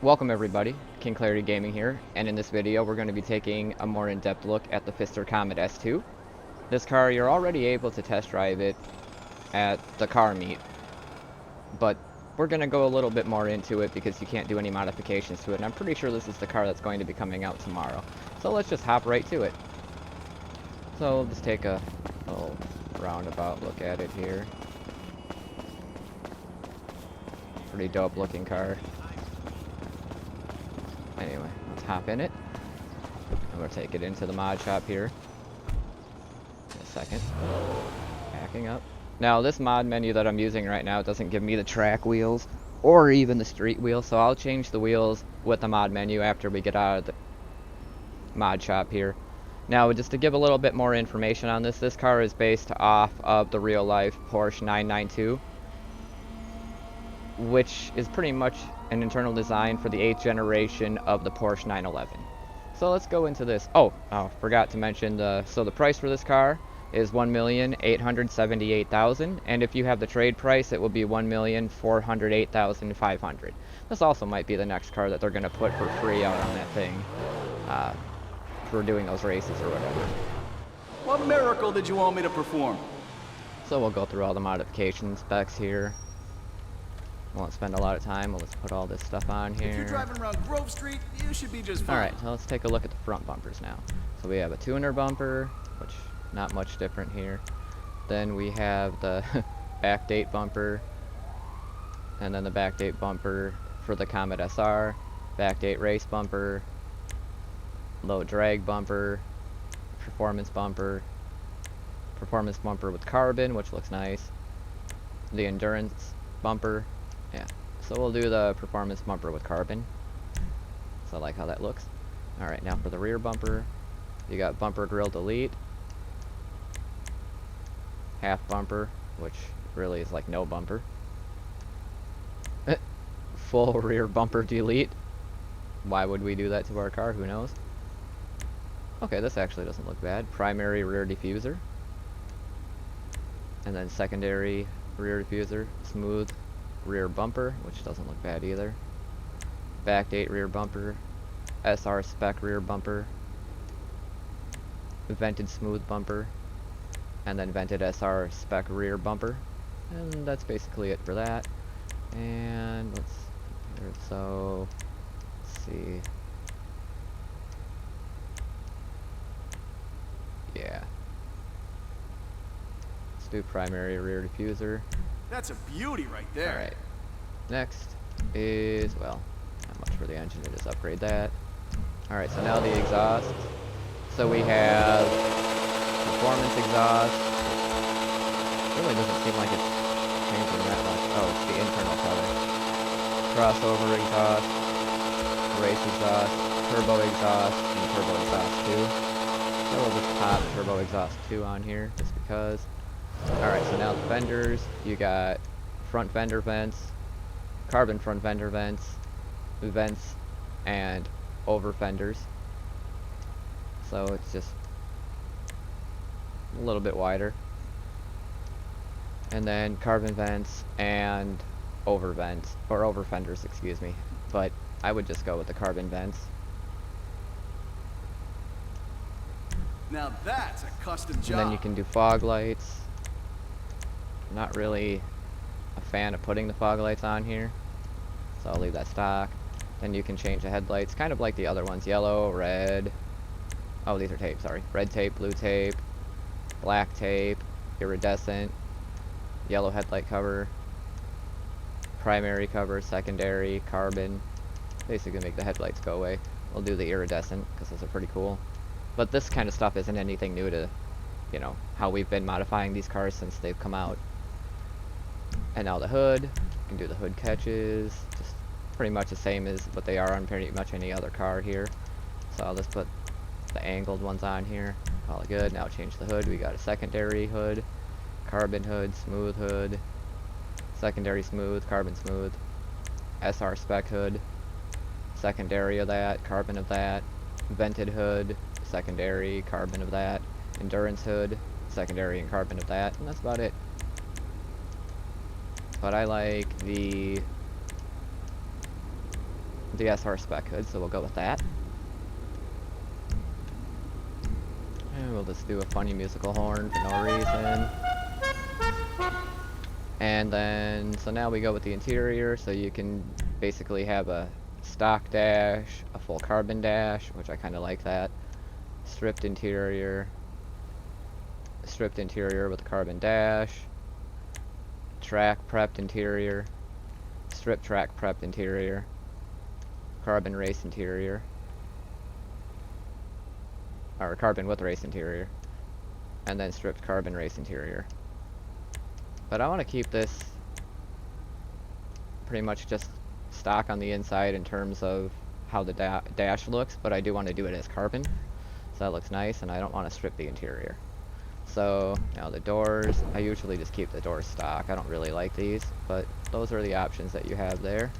Welcome everybody, KingKlariT Gaming here, and in this video we're going to be taking a more in-depth look at the Pfister Comet S2. This car, you're already able to test drive it at the car meet, but we're going to go a little bit more into it because you can't do any modifications to it, and I'm pretty sure this is the car that's going to be coming out tomorrow. So let's just hop right to it. So we'll just take a little roundabout look at it here. Pretty dope looking car. Anyway, let's hop in it. I'm going to take it into the mod shop here. In a second. Backing up. Now, this mod menu that I'm using right now doesn't give me the track wheels or even the street wheels, so I'll change the wheels with the mod menu after we get out of the mod shop here. Now, just to give a little bit more information on this car is based off of the real-life Porsche 992, which is pretty much an internal design for the 8th generation of the Porsche 911. So let's go into this. Oh, forgot to mention so the price for this car is $1,878,000, and if you have the trade price, it will be $1,408,500. This also might be the next car that they're going to put for free out on that thing for doing those races or whatever. What miracle did you want me to perform? So we'll go through all the modification specs here. Won't spend a lot of time. We'll just put all this stuff on here. If you're driving around Grove Street, you should be just fine. Alright, so let's take a look at the front bumpers now. So we have a tuner bumper, which not much different here. Then we have the backdate bumper, and then the backdate bumper for the Comet SR, backdate race bumper, low drag bumper, performance bumper with carbon, which looks nice, the endurance bumper. Yeah, so we'll do the performance bumper with carbon. So I like how that looks. Alright, now for the rear bumper, you got bumper grill delete, half bumper, which really is like no bumper, full rear bumper delete. Why would we do that to our car? Who knows? Okay, this actually doesn't look bad. Primary rear diffuser, and then secondary rear diffuser, smooth rear bumper, which doesn't look bad either. Backdate rear bumper, SR spec rear bumper, vented smooth bumper, and then vented SR spec rear bumper. And that's basically it for that. And let's see. Yeah. Let's do primary rear diffuser. That's a beauty right there. Alright. Next is, well, not much for the engine, we just upgrade that. Alright, so now the exhaust. So we have performance exhaust. It really doesn't seem like it's changing that much. Oh, it's the internal color. Crossover exhaust, race exhaust, turbo exhaust, and turbo exhaust 2. So we'll just pop turbo exhaust 2 on here, just because. Alright, so now the fenders, you got front fender vents, carbon front fender vents, and over fenders. So it's just a little bit wider. And then carbon vents and over vents, or over fenders, excuse me. But I would just go with the carbon vents. Now that's a custom job. And then you can do fog lights. Not really a fan of putting the fog lights on here, so I'll leave that stock. Then you can change the headlights, kind of like the other ones, yellow, red. Oh, these are tape, sorry. Red tape, blue tape, black tape, iridescent, yellow headlight cover, primary cover, secondary, carbon. Basically make the headlights go away. We'll do the iridescent, because those are pretty cool. But this kind of stuff isn't anything new to, you know, how we've been modifying these cars since they've come out. And now the hood, you can do the hood catches, just pretty much the same as what they are on pretty much any other car here. So I'll just put the angled ones on here, call it good. Now change the hood, we got a secondary hood, carbon hood, smooth hood, secondary smooth, carbon smooth, SR spec hood, secondary of that, carbon of that, vented hood, secondary, carbon of that, endurance hood, secondary and carbon of that, and that's about it. But I like the the SR spec hood, so we'll go with that. And we'll just do a funny musical horn for no reason. And then, so now we go with the interior, so you can basically have a stock dash, a full carbon dash, which I kind of like that. Stripped interior with a carbon dash. Track prepped interior. Strip track prepped interior. Carbon race interior. Or carbon with race interior. And then stripped carbon race interior. But I want to keep this pretty much just stock on the inside in terms of how the dash looks, but I do want to do it as carbon, so that looks nice, and I don't want to strip the interior. So now the doors, I usually just keep the doors stock. I don't really like these, but those are the options that you have there.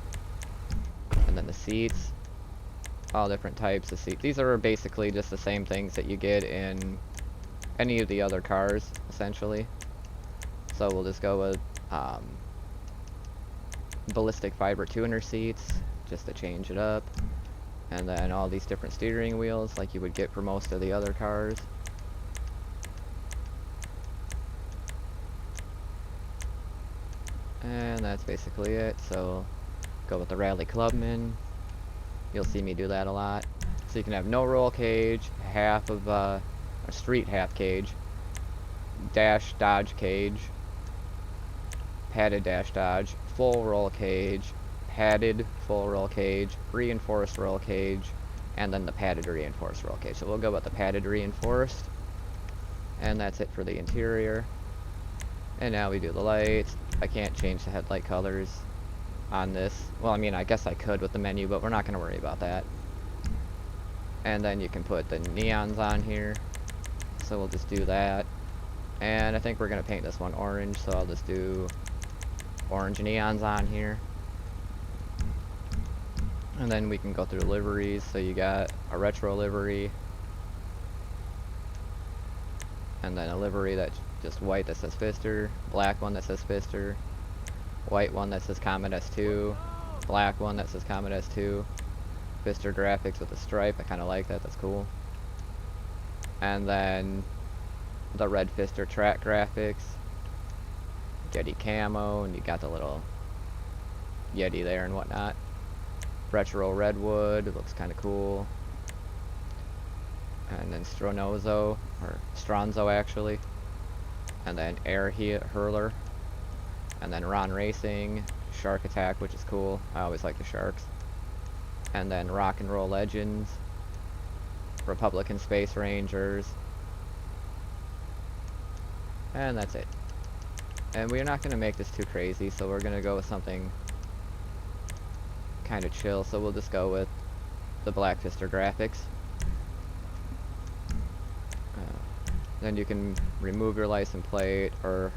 And then the seats, all different types of seats. These are basically just the same things that you get in any of the other cars, essentially. So we'll just go with ballistic fiber tuner seats, just to change it up. And then all these different steering wheels like you would get for most of the other cars. And that's basically it. So go with the Rally Clubman. You'll see me do that a lot. So you can have no roll cage, half of a street half cage, dash dodge cage, padded dash dodge, full roll cage, padded full roll cage, reinforced roll cage, and then the padded reinforced roll cage. So we'll go with the padded reinforced. And that's it for the interior. And now we do the lights. I can't change the headlight colors on this. Well, I mean, I guess I could with the menu, but we're not going to worry about that. And then you can put the neons on here. So we'll just do that. And I think we're going to paint this one orange, so I'll just do orange neons on here. And then we can go through liveries. So you got a retro livery, and then a livery that's just white that says Pfister, black one that says Pfister, white one that says Comet S2, black one that says Comet S2, Pfister graphics with a stripe. I kind of like that, that's cool. And then the red Pfister track graphics, Yeti camo, and you got the little Yeti there and whatnot. Retro redwood, it looks kind of cool. And then Stronzo, or Stronzo actually. And then Air Hurler. And then Ron Racing, Shark Attack, which is cool. I always like the sharks. And then Rock and Roll Legends, Republican Space Rangers. And that's it. And we're not going to make this too crazy, so we're going to go with something kind of chill. So we'll just go with the Black Pfister graphics. Then you can remove your license plate, or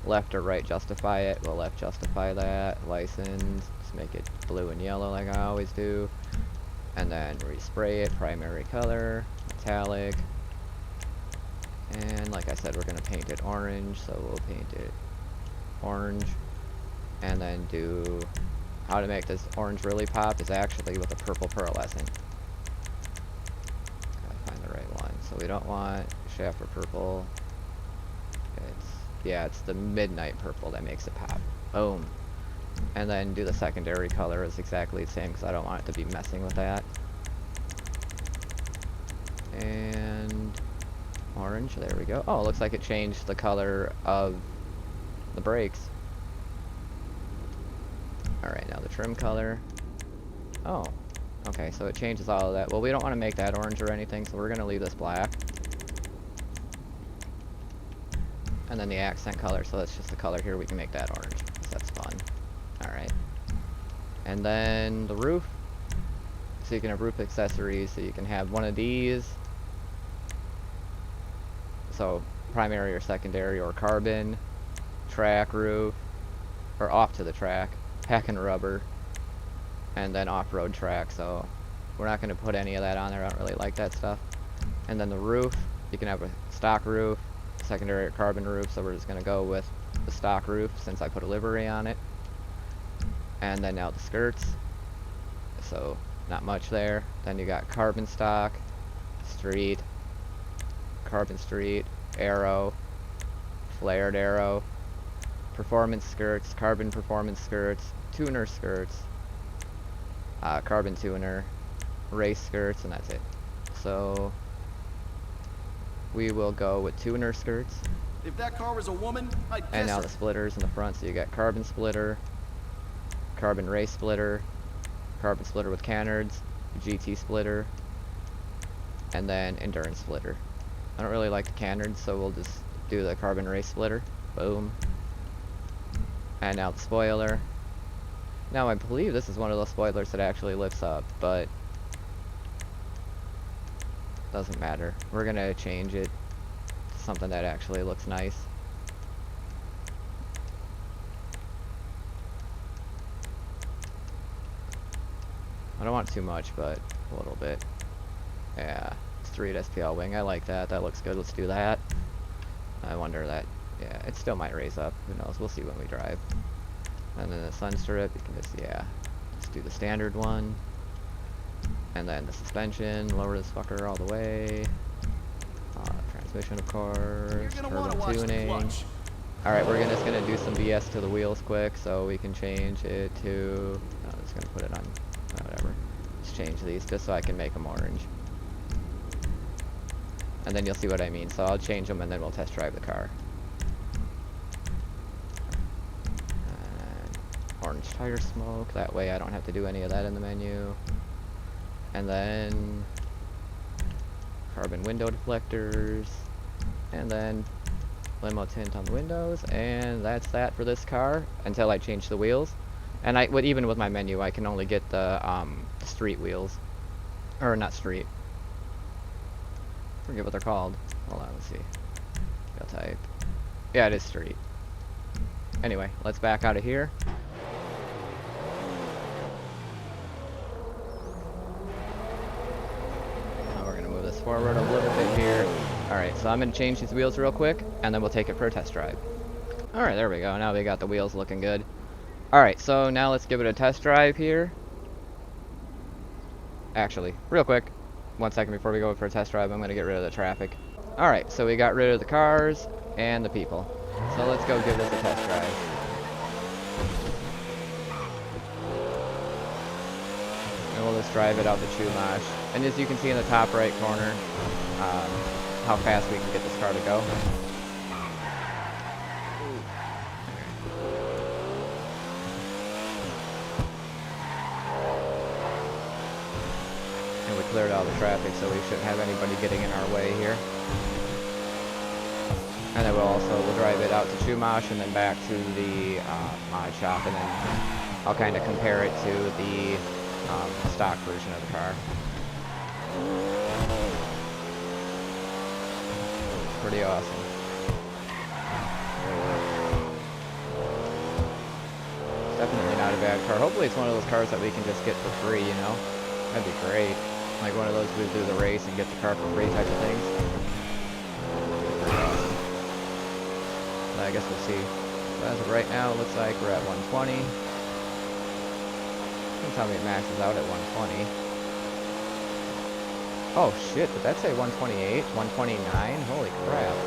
left or right justify it. We'll left justify that. License, just make it blue and yellow like I always do. And then respray it, primary color, metallic. And like I said, we're going to paint it orange, so we'll paint it orange. And then do, how to make this orange really pop is actually with a purple pearlescent. Gotta find the right one. So we don't want shaft or purple. It's the midnight purple that makes it pop. Boom. And then do the secondary color is exactly the same because I don't want it to be messing with that. And orange, there we go. Oh, it looks like it changed the color of the brakes. Alright, now the trim color. Oh, okay, so it changes all of that. Well, we don't want to make that orange or anything, so we're going to leave this black. And then the accent color, so that's just the color here, we can make that orange, because that's fun. Alright. And then the roof. So you can have roof accessories, so you can have one of these. So primary or secondary or carbon, track roof, or off to the track, pack and rubber, and then off-road track. So we're not going to put any of that on there, I don't really like that stuff. And then the roof, you can have a stock roof, secondary or carbon roof, so we're just going to go with the stock roof since I put a livery on it. And then now the skirts. so not much there. Then you got carbon stock, street, carbon street, arrow, flared arrow, performance skirts, carbon performance skirts, tuner skirts, carbon tuner, race skirts, and that's it. So we will go with tuner skirts. If that car was a woman, I'd And guess now her. the splitters in the front. So you got carbon splitter, carbon race splitter, carbon splitter with canards, GT splitter, and then endurance splitter. I don't really like the canards, so we'll just do the carbon race splitter. Boom. And now the spoiler. Now I believe this is one of those spoilers that actually lifts up, but doesn't matter. We're gonna change it to something that actually looks nice. I don't want too much, but a little bit. Yeah, street SPL wing. I like that. That looks good. Let's do that. I wonder that. Yeah, it still might raise up. Who knows? We'll see when we drive. And then the sun strip. You can just just do the standard one. And then the suspension. Lower this fucker all the way. Transmission, of course. Turbo tuning. All right, we're just gonna do some BS to the wheels quick, so we can change it to. I'm just gonna put it on. Whatever. Just change these just so I can make them orange. And then you'll see what I mean. So I'll change them and then we'll test drive the car. And orange tire smoke. That way I don't have to do any of that in the menu. And then carbon window deflectors. And then limo tint on the windows. And that's that for this car until I change the wheels. And even with my menu, I can only get the street wheels, or not street. Forget what they're called. Hold on, let's see. I'll type. Yeah, it is street. Anyway, let's back out of here. Now we're gonna move this forward a little bit here. All right, so I'm gonna change these wheels real quick, and then we'll take it for a test drive. All right, there we go. Now we got the wheels looking good. Alright, so now let's give it a test drive here. Actually, real quick, 1 second before we go for a test drive, I'm going to get rid of the traffic. Alright, so we got rid of the cars and the people. So let's go give this a test drive. And we'll just drive it out the Chumash. And as you can see in the top right corner, how fast we can get this car to go. We cleared all the traffic, so we shouldn't have anybody getting in our way here. And then we'll drive it out to Chumash and then back to the mod shop, and then I'll kind of compare it to the stock version of the car. Pretty awesome. Definitely not a bad car. Hopefully it's one of those cars that we can just get for free, you know? That'd be great. Like one of those we do the race and get the car for free type of things. But I guess we'll see. So as of right now, it looks like we're at 120. Don't tell me it maxes out at 120. Oh shit, did that say 128? 129? Holy crap.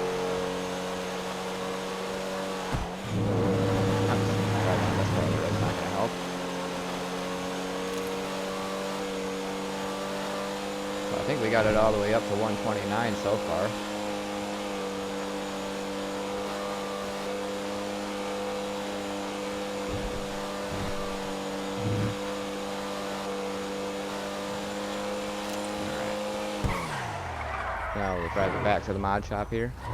I'm just gonna drive on this road, that's not gonna help. I think we got it all the way up to 129 so far. Alright. Now we'll drive it back to the mod shop here. So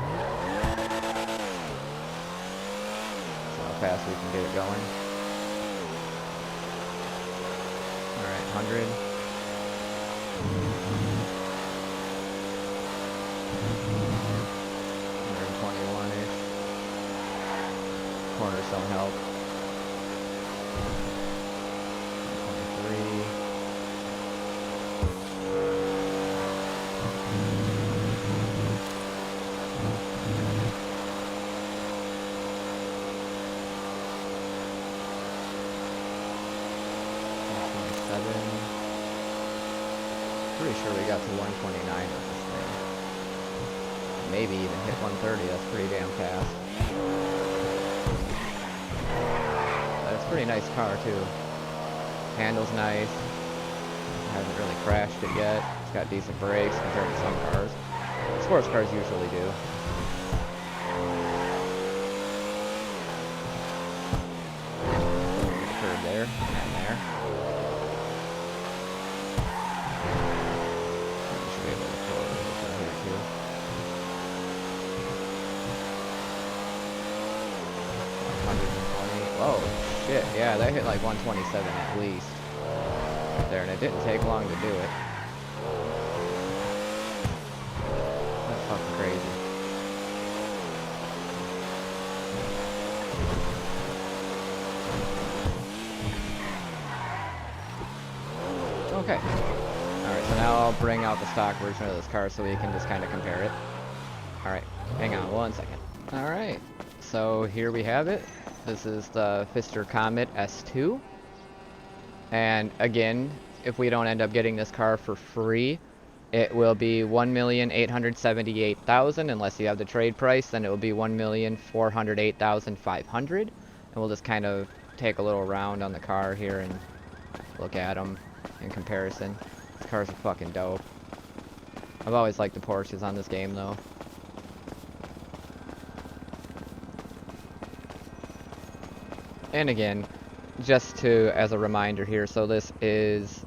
how fast we can get it going. Alright, 100. 121-ish. Corners don't help. 123. Seven. sure we got to 129 with this thing. Maybe even hit 130, that's pretty damn fast. But it's a pretty nice car too. Handle's nice. Hasn't really crashed it yet. It's got decent brakes compared to some cars. Sports cars usually do. Curb there, and there. We should be able to pull it over here too. Oh shit, yeah, that hit like 127 at least. Right there, and it didn't take long to do it. That's fucking crazy. Okay. Alright, so now I'll bring out the stock version of this car so we can just kind of compare it. Alright, hang on one second. Alright, so here we have it. This is the Pfister Comet S2. And again, if we don't end up getting this car for free, it will be $1,878,000 unless you have the trade price. Then it will be $1,408,500. And we'll just kind of take a little round on the car here and look at them in comparison. These cars are fucking dope. I've always liked the Porsches on this game though. And again, just to as a reminder here, so this is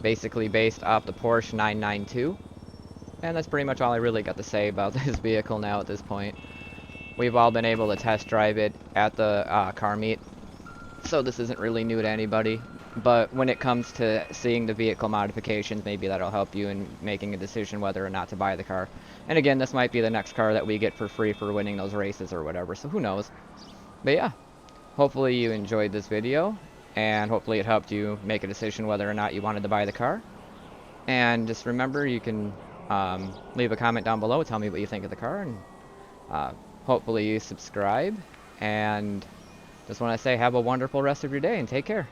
basically based off the Porsche 992, and that's pretty much all I really got to say about this vehicle now at this point. We've all been able to test drive it at the car meet, so this isn't really new to anybody, but when it comes to seeing the vehicle modifications, maybe that'll help you in making a decision whether or not to buy the car. And again, this might be the next car that we get for free for winning those races or whatever, so who knows. But yeah. Hopefully you enjoyed this video, and hopefully it helped you make a decision whether or not you wanted to buy the car. And just remember, you can leave a comment down below, tell me what you think of the car, and hopefully you subscribe. And just want to say have a wonderful rest of your day, and take care.